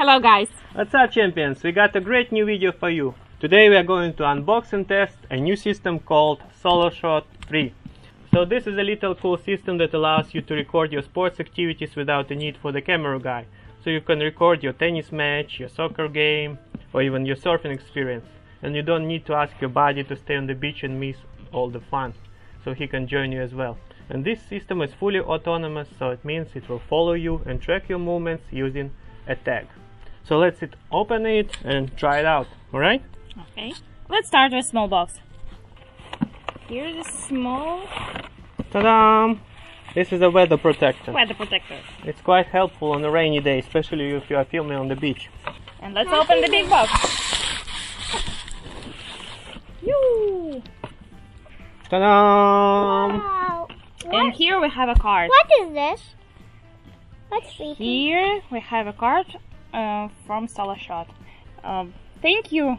Hello guys! What's up, champions? We got a great new video for you. Today we are going to unbox and test a new system called Soloshot3. So this is a little cool system that allows you to record your sports activities without the need for the camera guy. So you can record your tennis match, your soccer game, or even your surfing experience. And you don't need to ask your buddy to stay on the beach and miss all the fun. So he can join you as well. And this system is fully autonomous, so it means it will follow you and track your movements using a tag. So let's open it and try it out, alright? Okay, let's start with small box. Here's a small... Ta-da! This is a weather protector. Weather protector. It's quite helpful on a rainy day, especially if you are filming on the beach. And let's open the big box. Yoo! Ta-da! Wow. And here we have a card. What is this? Let's see. Here we have a card from Soloshot. Thank you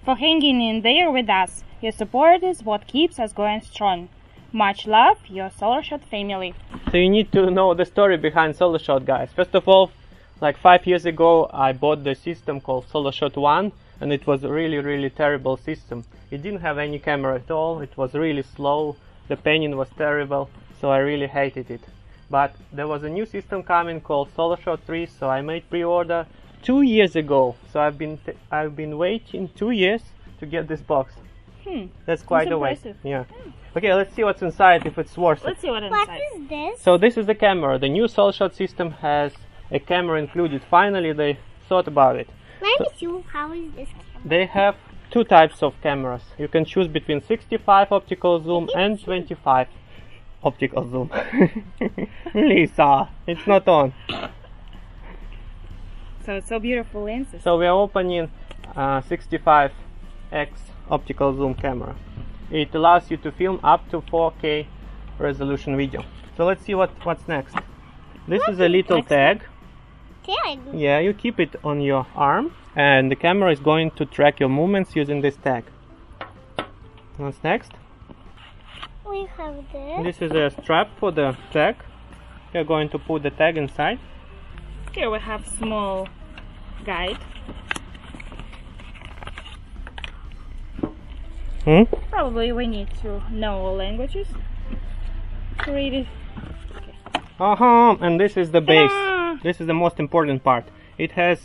for hanging in there with us. Your support is what keeps us going strong. Much love, your Soloshot family. So you need to know the story behind Soloshot, guys. First of all, like 5 years ago, I bought the system called Soloshot3, and it was a really terrible system. It didn't have any camera at all. It was really slow. The panning was terrible, so I really hated it. But there was a new system coming called Soloshot3, so I made pre-order 2 years ago. So I've been waiting 2 years to get this box. That's quite a wait. Yeah. Okay, let's see what's inside, if it's worth it. Let's see what's inside. What is this? So this is the camera. The new Soloshot system has a camera included. Finally, they thought about it. Let me see, how is this camera? They have two types of cameras. You can choose between 65 optical zoom and 25 optical zoom. Lisa, it's not on. So it's so beautiful lenses. So we are opening 65x optical zoom camera. It allows you to film up to 4K resolution video. So let's see what's next. This is a little tag. Tag? Yeah, you keep it on your arm, and the camera is going to track your movements using this tag. What's next? We have this. This is a strap for the tag. You're going to put the tag inside. Here we have small guide. Probably we need to know all languages to read it. And this is the base. This is the most important part. It has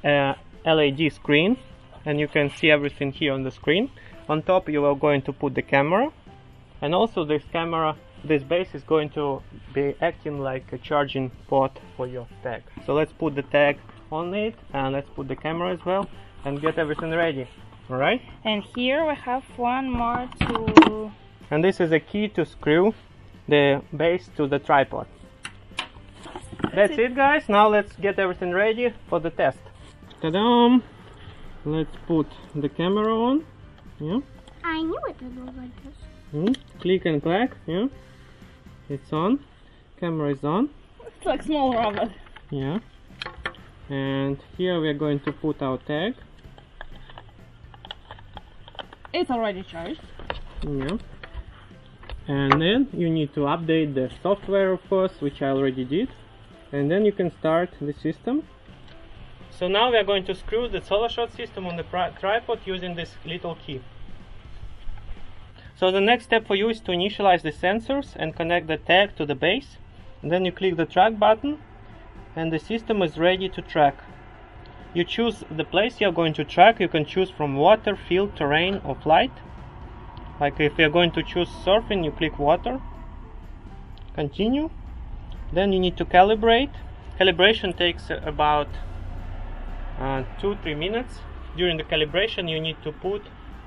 a LED screen, and you can see everything here on the screen. On top you are going to put the camera, and also this base is going to be acting like a charging port for your tag. So let's put the tag on it, and let's put the camera as well, and get everything ready. Alright? And here we have one more tool. And this is a key to screw the base to the tripod. That's it, guys. Now let's get everything ready for the test. Ta-da! Let's put the camera on. Yeah. I knew it would look like this. Click and clack. Yeah. It's on. Camera is on. It's like small robot. Yeah. And here we are going to put our tag. It's already charged. Yeah. And then you need to update the software, of course, which I already did. And then you can start the system. So now we are going to screw the Soloshot system on the tripod using this little key. So the next step for you is to initialize the sensors and connect the tag to the base. And then you click the track button, and the system is ready to track. You choose the place you are going to track. You can choose from water, field, terrain, or flight. Like if you're going to choose surfing, you click water. Continue. Then you need to calibrate. Calibration takes about 2-3 minutes. During the calibration you need to put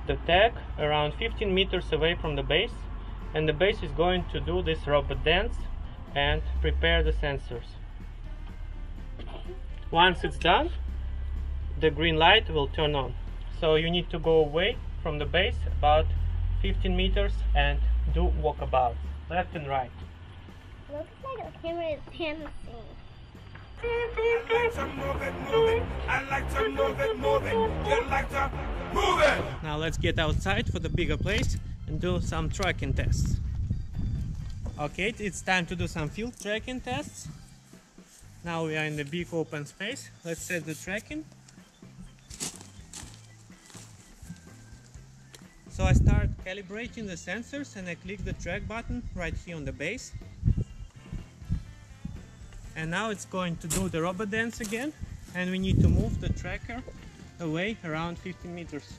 the tag around 15 meters away from the base, and the base is going to do this robot dance and prepare the sensors. Once it's done, the green light will turn on. So you need to go away from the base about 15 meters and do walkabout, left and right. Looks like the camera is dancing. Now let's get outside for the bigger place and do some tracking tests. Okay, it's time to do some field tracking tests. Now we are in the big open space. Let's set the tracking. So I start calibrating the sensors and I click the track button right here on the base. And now it's going to do the robot dance again, and we need to move the tracker away around 15 meters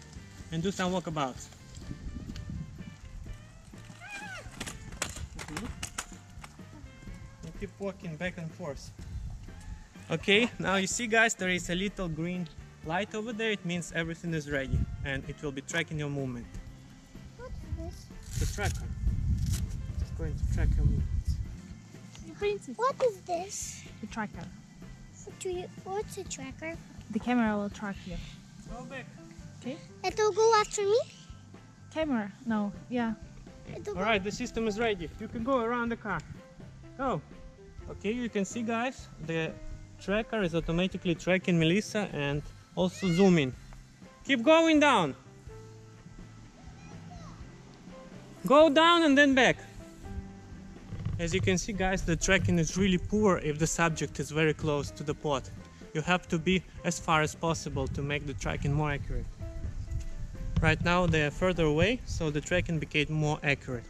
and do some walkabouts. And keep walking back and forth. Okay, now you see guys, there is a little green light over there. It means everything is ready and it will be tracking your movement. What's this? The tracker. It's going to track your movements. What is this? The tracker. What's a tracker? The camera will track you. Go back. Okay? It'll go after me? Camera? No. Yeah. Alright, the system is ready. You can go around the car. Go. Okay, you can see guys, the tracker is automatically tracking Melissa and also zooming. Keep going down. Go down and then back. As you can see guys, the tracking is really poor if the subject is very close to the pot. You have to be as far as possible to make the tracking more accurate. Right now they are further away, so the tracking became more accurate.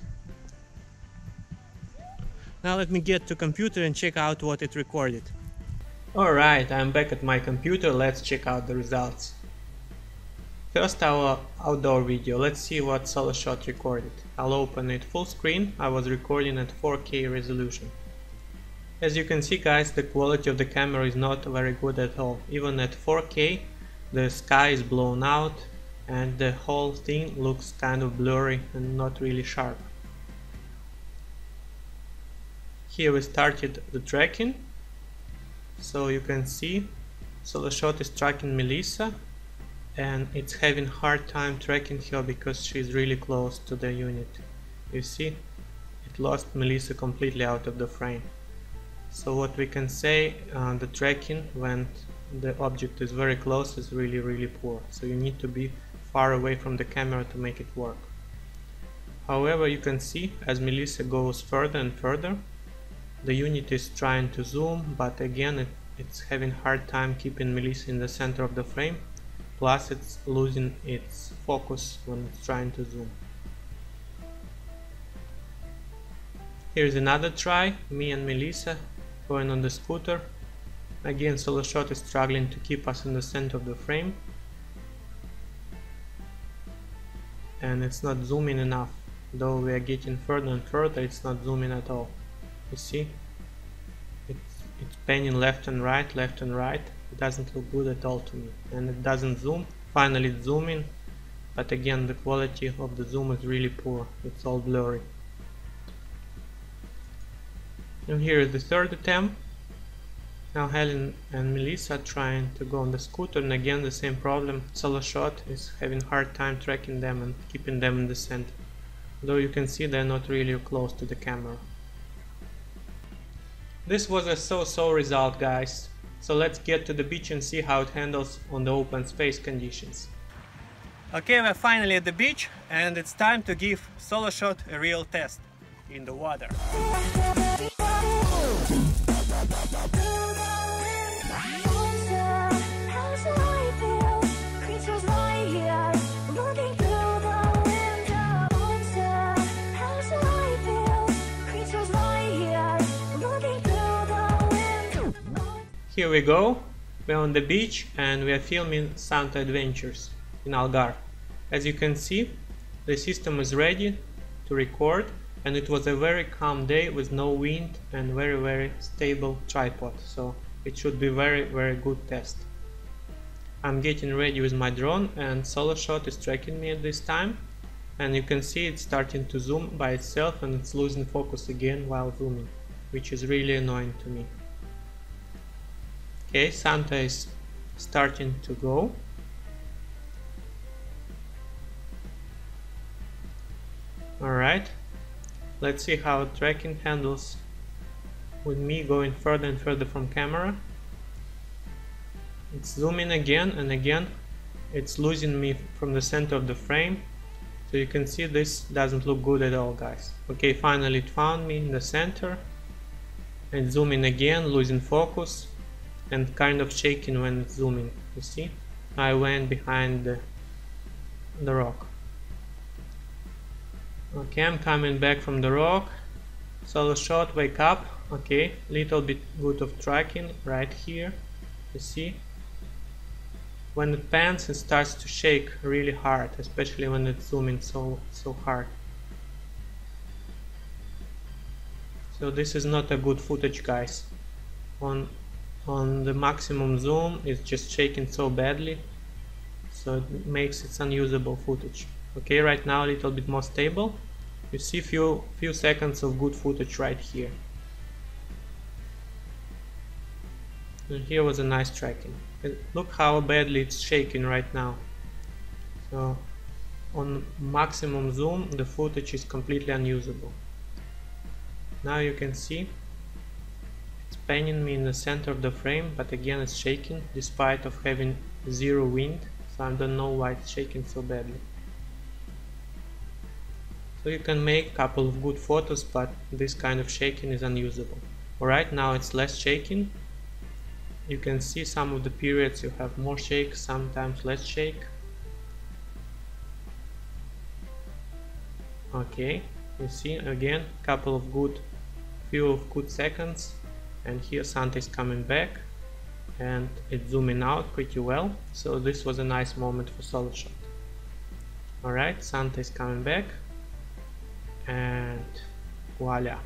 Now let me get to computer and check out what it recorded. Alright, I'm back at my computer, let's check out the results. First our outdoor video, let's see what SOLOSHOT recorded. I'll open it full screen. I was recording at 4K resolution. As you can see guys, the quality of the camera is not very good at all. Even at 4K the sky is blown out and the whole thing looks kind of blurry and not really sharp. Here we started the tracking. So you can see SOLOSHOT is tracking Melissa and it's having hard time tracking her because she's really close to the unit. You see, it lost Melissa completely out of the frame. So what we can say, the tracking when the object is very close is really poor. So you need to be far away from the camera to make it work. However, you can see as Melissa goes further and further, the unit is trying to zoom, but again it's having hard time keeping Melissa in the center of the frame. Plus it's losing its focus when it's trying to zoom. Here's another try, me and Melissa going on the scooter. Again SOLOSHOT is struggling to keep us in the center of the frame. And it's not zooming enough. Though we are getting further and further, it's not zooming at all. You see? It's panning left and right. It doesn't look good at all to me. And it doesn't zoom. Finally it's zooming. But again, the quality of the zoom is really poor. It's all blurry. And here is the third attempt. Now Helen and Melissa are trying to go on the scooter, and again the same problem. SOLOSHOT is having hard time tracking them and keeping them in the center. Though you can see they're not really close to the camera. This was a so-so result, guys. So let's get to the beach and see how it handles on the open space conditions. Okay, we're finally at the beach and it's time to give SOLOSHOT a real test in the water. Here we go, we're on the beach and we are filming Santa Adventures in Algarve. As you can see, the system is ready to record and it was a very calm day with no wind and very stable tripod, so it should be very good test. I'm getting ready with my drone and SOLOSHOT is tracking me at this time, and you can see it's starting to zoom by itself and it's losing focus again while zooming, which is really annoying to me. Okay, Santa is starting to go. Alright, let's see how tracking handles with me going further and further from camera. It's zooming again and again. It's losing me from the center of the frame. So you can see this doesn't look good at all, guys. Okay, finally it found me in the center. And zooming again, losing focus. and kind of shaking when it's zooming. You see? I went behind the rock. Okay, I'm coming back from the rock. SOLOSHOT, wake up. Okay, little bit good of tracking right here. You see? When it pans, it starts to shake really hard, especially when it's zooming so hard. So this is not a good footage, guys. On the maximum zoom, it's just shaking so badly, so it makes it unusable footage. Okay, right now a little bit more stable. You see few seconds of good footage right here. And here was a nice tracking. Look how badly it's shaking right now. So on maximum zoom the footage is completely unusable. Now you can see it's panning me in the center of the frame, but again it's shaking despite of having zero wind, so I don't know why it's shaking so badly. So you can make a couple of good photos, but this kind of shaking is unusable. Alright, now it's less shaking. You can see some of the periods you have more shake, sometimes less shake. Okay, you see again couple of few good seconds, and here Santa is coming back and it's zooming out pretty well. So this was a nice moment for SOLOSHOT. Alright, Santa is coming back and voila.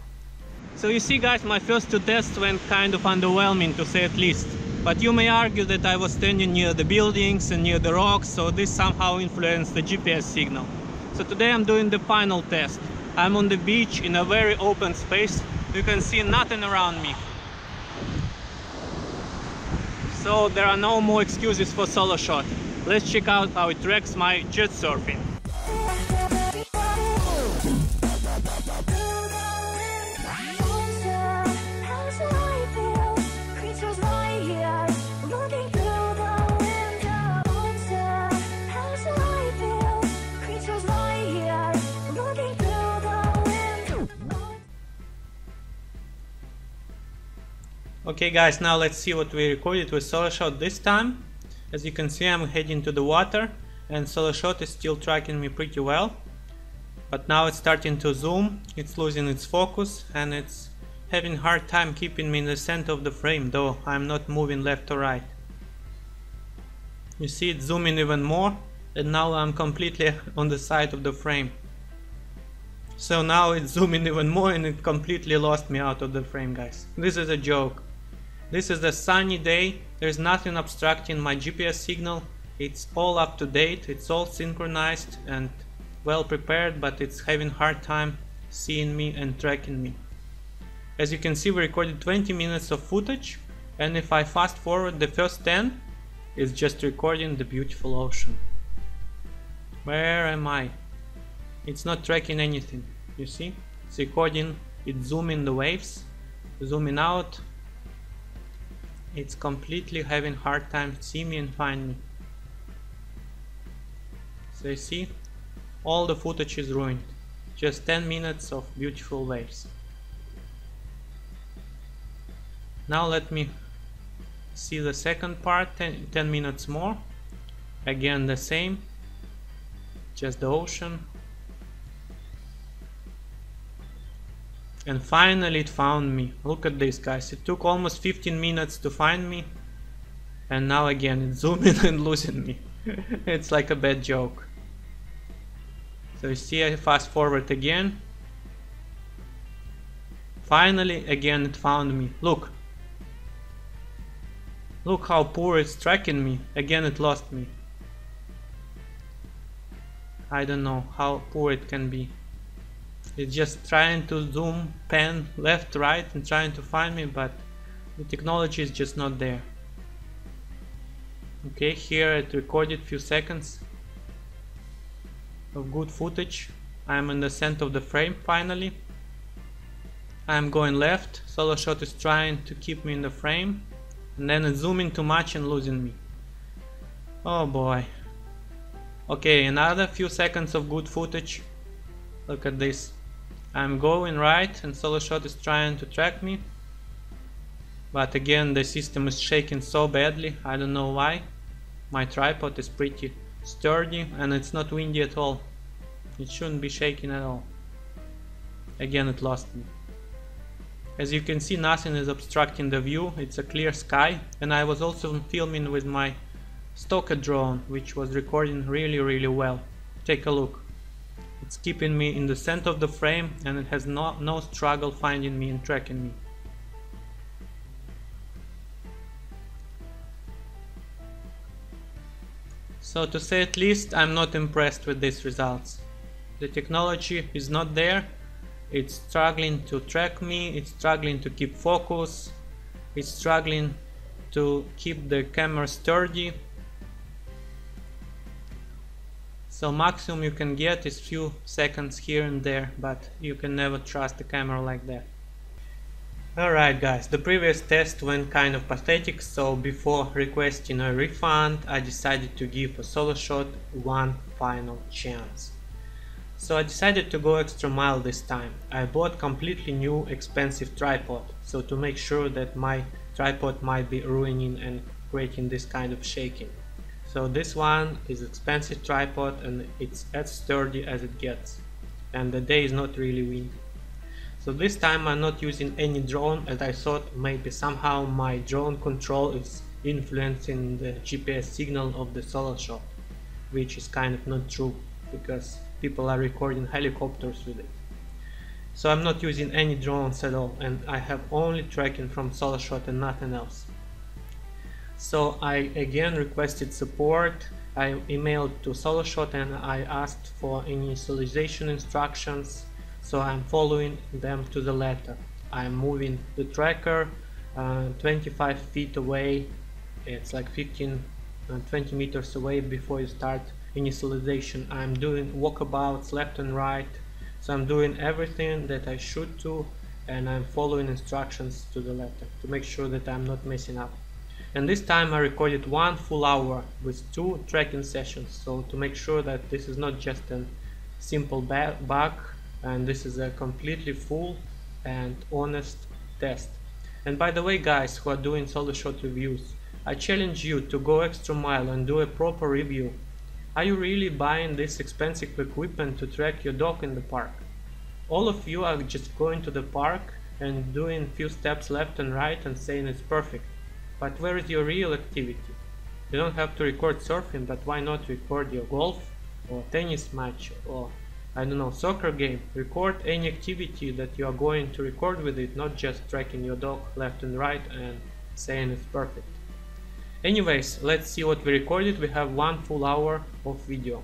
So you see, guys, my first two tests went kind of underwhelming, to say at least. But you may argue that I was standing near the buildings and near the rocks, so this somehow influenced the GPS signal. So today I'm doing the final test. I'm on the beach in a very open space. You can see nothing around me. So there are no more excuses for SOLOSHOT. Let's check out how it tracks my jet surfing. Okay guys, now let's see what we recorded with SOLOSHOT this time. As you can see, I'm heading to the water and SOLOSHOT is still tracking me pretty well. But now it's starting to zoom, it's losing its focus and it's having a hard time keeping me in the center of the frame, though I'm not moving left or right. You see it's zooming even more and now I'm completely on the side of the frame. So now it's zooming even more and it completely lost me out of the frame, guys. This is a joke. This is a sunny day, there's nothing obstructing my GPS signal, it's all up to date, it's all synchronized and well prepared, but it's having a hard time seeing me and tracking me. As you can see, we recorded 20 minutes of footage, and if I fast forward the first 10, it's just recording the beautiful ocean. Where am I? It's not tracking anything, you see? It's recording, it's zooming the waves, zooming out. It's completely having a hard time to see me and find me. So you see, all the footage is ruined. Just 10 minutes of beautiful waves. Now let me see the second part, 10 minutes more. Again the same, just the ocean. And finally it found me. Look at this, guys, it took almost 15 minutes to find me. And now again it's zooming and losing me. It's like a bad joke. So you see, I fast forward again. Finally again it found me. Look. Look how poor it's tracking me. Again it lost me. I don't know how poor it can be. It's just trying to zoom, pan left, right and trying to find me, but the technology is just not there. Okay, here it recorded few seconds of good footage. I'm in the center of the frame finally. I'm going left, SOLOSHOT is trying to keep me in the frame, and then it's zooming too much and losing me. Oh boy. Okay, another few seconds of good footage. Look at this. I'm going right and SOLOSHOT is trying to track me. but again the system is shaking so badly, I don't know why. My tripod is pretty sturdy and it's not windy at all. It shouldn't be shaking at all. Again it lost me. As you can see, nothing is obstructing the view, it's a clear sky, and I was also filming with my stock drone, which was recording really well. Take a look. It's keeping me in the center of the frame and it has no struggle finding me and tracking me. So to say at least, I'm not impressed with these results. The technology is not there, it's struggling to track me, it's struggling to keep focus, it's struggling to keep the camera sturdy. So maximum you can get is few seconds here and there, but you can never trust the camera like that. Alright guys, the previous test went kind of pathetic, so before requesting a refund I decided to give a SoloShot one final chance. So I decided to go extra mile this time. I bought completely new expensive tripod, so to make sure that my tripod might be ruining and creating this kind of shaking. So this one is expensive tripod and it's as sturdy as it gets, and the day is not really windy. So this time I'm not using any drone, as I thought maybe somehow my drone control is influencing the GPS signal of the SoloShot, which is kind of not true because people are recording helicopters with it. So I'm not using any drones at all and I have only tracking from SoloShot and nothing else. So I again requested support. I emailed to SoloShot and I asked for initialization instructions, so I'm following them to the letter. I'm moving the tracker 25 feet away, it's like 15-20 meters away before you start initialization. I'm doing walkabouts left and right, so I'm doing everything that I should do and I'm following instructions to the letter to make sure that I'm not messing up. And this time I recorded 1 full hour with 2 tracking sessions, so to make sure that this is not just a simple bug and this is a completely full and honest test. And by the way guys who are doing SoloShot reviews, I challenge you to go extra mile and do a proper review. Are you really buying this expensive equipment to track your dog in the park? All of you are just going to the park and doing few steps left and right and saying it's perfect. But where is your real activity? You don't have to record surfing, but why not record your golf or tennis match or I don't know, soccer game? Record any activity that you are going to record with it, not just tracking your dog left and right and saying it's perfect. Anyways, let's see what we recorded. We have 1 full hour of video.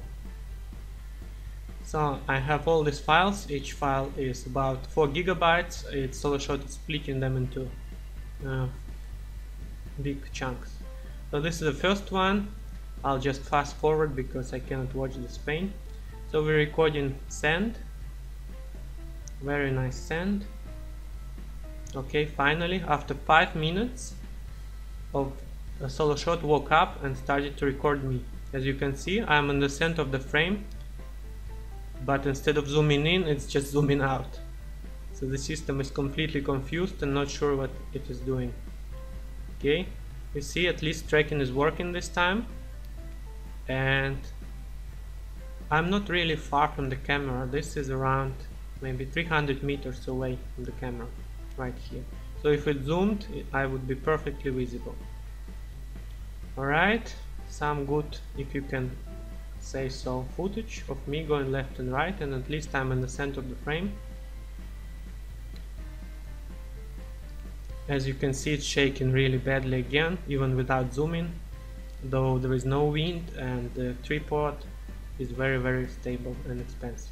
So I have all these files. Each file is about 4 gigabytes. It's SoloShot splitting them into big chunks. So this is the first one. I'll just fast forward because I cannot watch the Spain. So we're recording sand. Very nice sand. Okay, finally after 5 minutes of SoloShot woke up and started to record me. As you can see, I'm in the center of the frame, but instead of zooming in, it's just zooming out. So the system is completely confused and not sure what it is doing. Okay, you see at least tracking is working this time, and I'm not really far from the camera. This is around maybe 300 meters away from the camera, right here. So if it zoomed, I would be perfectly visible. Alright, some good, if you can say so, footage of me going left and right, and at least I'm in the center of the frame. As you can see, it's shaking really badly again, even without zooming, though there is no wind and the tripod is very stable and expensive.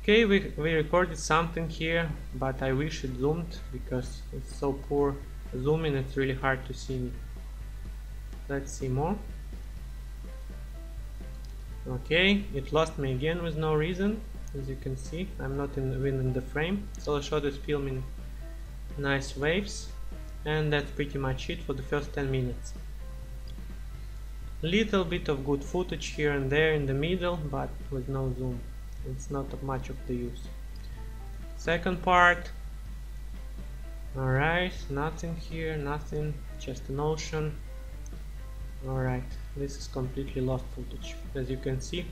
Okay, we recorded something here, but I wish it zoomed because it's so poor zooming, it's really hard to see me. Let's see more. Okay, it lost me again with no reason. As you can see, I'm not within the frame. SoloShot is filming nice waves, and that's pretty much it for the first 10 minutes. Little bit of good footage here and there in the middle, but with no zoom. It's not much of the use. Second part, Alright, nothing here, nothing, just an ocean. Alright, this is completely lost footage. As you can see,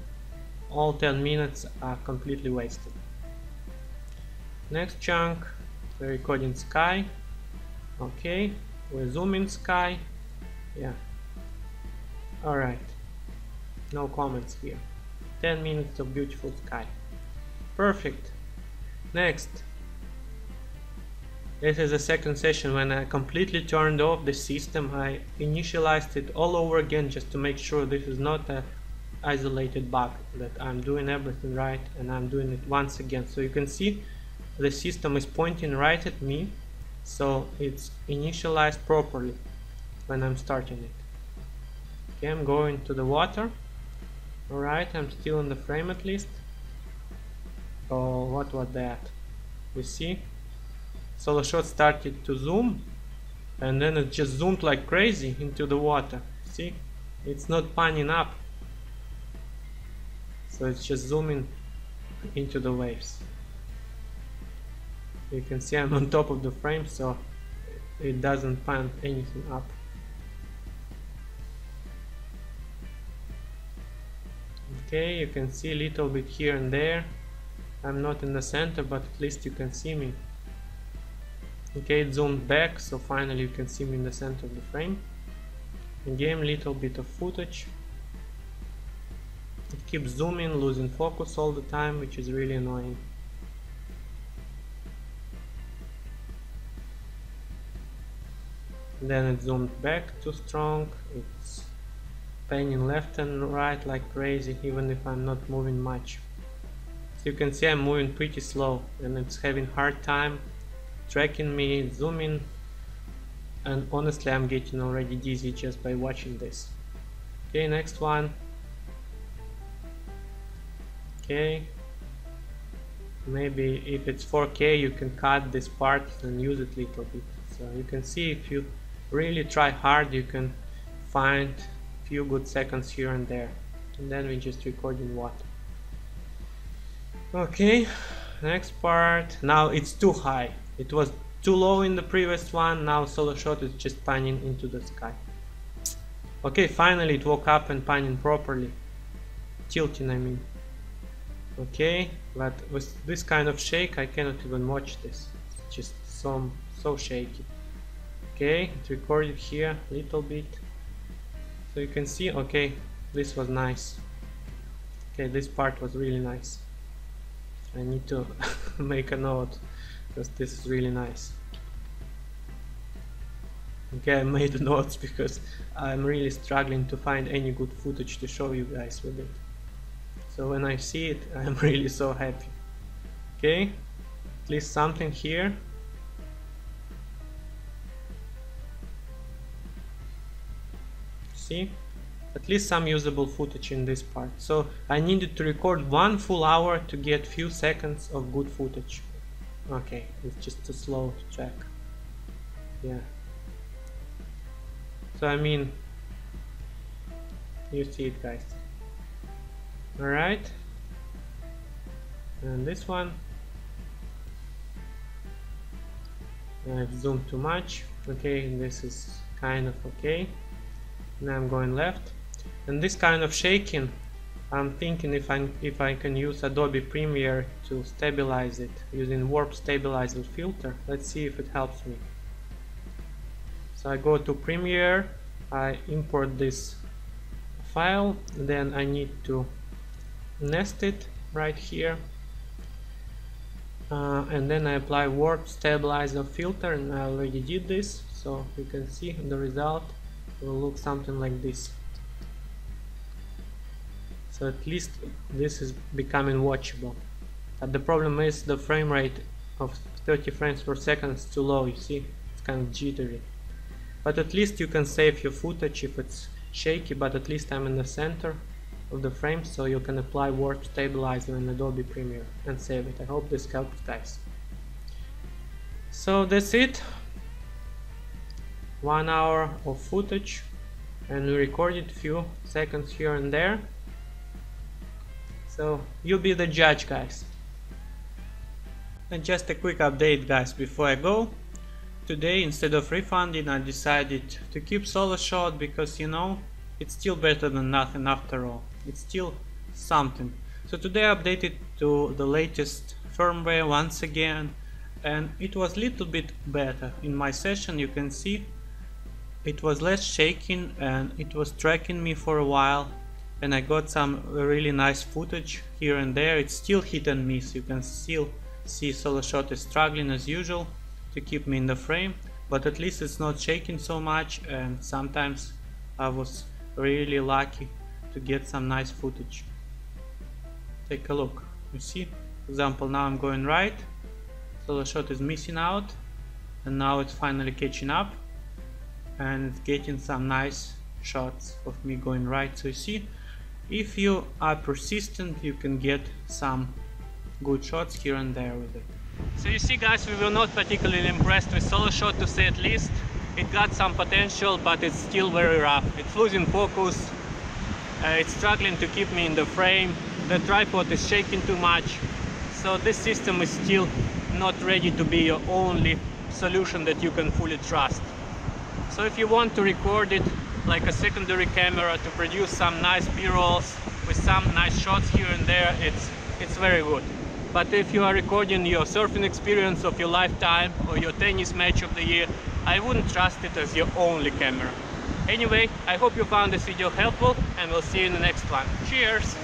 all 10 minutes are completely wasted. Next chunk, we're recording sky. Okay, we're zooming sky. Yeah. Alright, no comments here. 10 minutes of beautiful sky. Perfect. Next. This is the second session when I completely turned off the system. I initialized it all over again just to make sure this is not an isolated bug, that I'm doing everything right and I'm doing it once again. So you can see the system is pointing right at me, so it's initialized properly when I'm starting it. Okay, I'm going to the water. Alright, I'm still in the frame at least. Oh, what was that? You see? Soloshot started to zoom and then it just zoomed like crazy into the water. See? It's not panning up. So it's just zooming into the waves. You can see I'm on top of the frame, so it doesn't pan anything up. Okay, you can see a little bit here and there. I'm not in the center, but at least you can see me. Okay, it zoomed back, so finally you can see me in the center of the frame. Again, little bit of footage. It keeps zooming, losing focus all the time, which is really annoying. Then it zoomed back too strong. It's panning left and right like crazy, even if I'm not moving much. So you can see I'm moving pretty slow and it's having hard time tracking me, zooming, and honestly I'm getting already dizzy just by watching this. Okay, next one. Okay, maybe if it's 4K you can cut this part and use it a little bit. So you can see if you really try hard you can find a few good seconds here and there. And then we just record in water. Okay, next part. Now it's too high. It was too low in the previous one, now Soloshot is just panning into the sky. Okay, finally it woke up and panning properly. Tilting, I mean. Okay, but with this kind of shake I cannot even watch this. It's just so shaky. Okay, it recorded here a little bit. So you can see, okay, this was nice. Okay, this part was really nice. I need to make a note, because this is really nice. Okay, I made notes because I'm really struggling to find any good footage to show you guys with it. So when I see it, I'm really so happy. Okay, at least something here. See? At least some usable footage in this part. So I needed to record 1 full hour to get few seconds of good footage. Okay, it's just too slow to track. Yeah. So I mean, you see it, guys. Alright. And this one, I've zoomed too much. Okay, this is kind of okay. Now I'm going left. And this kind of shaking, I'm thinking if I can use Adobe Premiere to stabilize it using warp stabilizer filter. Let's see if it helps me. So I go to Premiere, I import this file, then I need to nest it right here, and then I apply warp stabilizer filter, and I already did this, so you can see the result will look something like this. So at least this is becoming watchable. But the problem is the frame rate of 30 frames per second is too low, you see, it's kind of jittery. But at least you can save your footage if it's shaky, but at least I'm in the center of the frame, so you can apply warp stabilizer in Adobe Premiere and save it. I hope this helps, guys. So that's it. 1 hour of footage, and we recorded few seconds here and there. So you be the judge, guys. And just a quick update, guys, before I go. Today, instead of refunding, I decided to keep SoloShot because, you know, it's still better than nothing after all. It's still something. So today I updated to the latest firmware once again, and it was a little bit better. In my session you can see it was less shaking and it was tracking me for a while, and I got some really nice footage here and there. It's still hit and miss. You can still see SoloShot is struggling as usual to keep me in the frame, but at least it's not shaking so much, and sometimes I was really lucky to get some nice footage. Take a look. You see, for example, now I'm going right, SoloShot is missing out, and now it's finally catching up and it's getting some nice shots of me going right. So you see, if you are persistent, you can get some good shots here and there with it. So you see, guys, we were not particularly impressed with SoloShot, to say at least. It got some potential, but it's still very rough. It's losing focus, it's struggling to keep me in the frame, the tripod is shaking too much. So this system is still not ready to be your only solution that you can fully trust. So if you want to record it like a secondary camera to produce some nice b-rolls with some nice shots here and there, it's very good. But if you are recording your surfing experience of your lifetime or your tennis match of the year, I wouldn't trust it as your only camera. Anyway, I hope you found this video helpful, and we'll see you in the next one. Cheers!